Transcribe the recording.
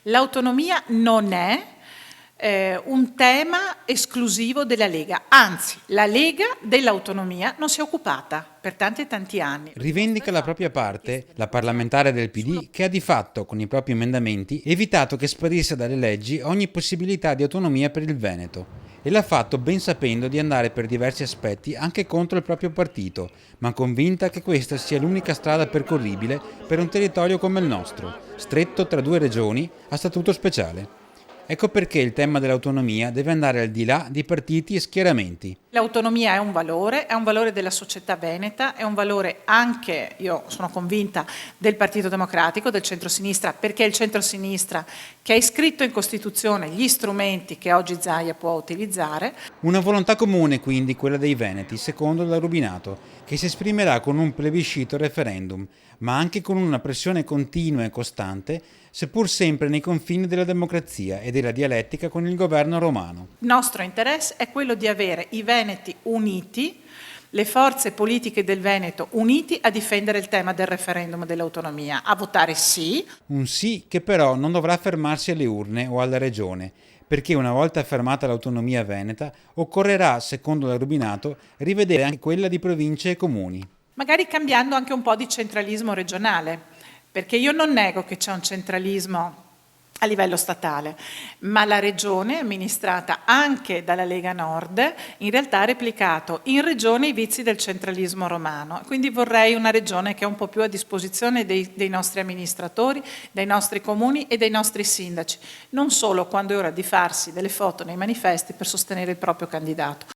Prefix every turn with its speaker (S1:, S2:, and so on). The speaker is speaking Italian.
S1: L'autonomia non è un tema esclusivo della Lega, anzi la Lega dell'autonomia non si è occupata per tanti e tanti anni.
S2: Rivendica la propria parte, la parlamentare del PD, che ha di fatto, con i propri emendamenti, evitato che sparisse dalle leggi ogni possibilità di autonomia per il Veneto. E l'ha fatto ben sapendo di andare per diversi aspetti anche contro il proprio partito, ma convinta che questa sia l'unica strada percorribile per un territorio come il nostro, stretto tra due regioni a statuto speciale. Ecco perché il tema dell'autonomia deve andare al di là di partiti e schieramenti.
S1: L'autonomia è un valore della società veneta, è un valore anche, io sono convinta, del Partito Democratico, del centrosinistra, perché è il centrosinistra che ha iscritto in Costituzione gli strumenti che oggi Zaia può utilizzare.
S2: Una volontà comune quindi quella dei Veneti, secondo la Rubinato, che si esprimerà con un plebiscito referendum, ma anche con una pressione continua e costante, seppur sempre nei confini della democrazia e della dialettica con il governo romano.
S1: Il nostro interesse è quello di avere i Veneti uniti, le forze politiche del Veneto uniti a difendere il tema del referendum dell'autonomia, a votare sì.
S2: Un sì che però non dovrà fermarsi alle urne o alla regione, perché una volta affermata l'autonomia veneta, occorrerà, secondo la Rubinato, rivedere anche quella di province e comuni.
S1: Magari cambiando anche un po' di centralismo regionale, perché io non nego che c'è un centralismo a livello statale, ma la regione, amministrata anche dalla Lega Nord, in realtà ha replicato in regione i vizi del centralismo romano. Quindi vorrei una regione che è un po' più a disposizione dei nostri amministratori, dei nostri comuni e dei nostri sindaci, non solo quando è ora di farsi delle foto nei manifesti per sostenere il proprio candidato.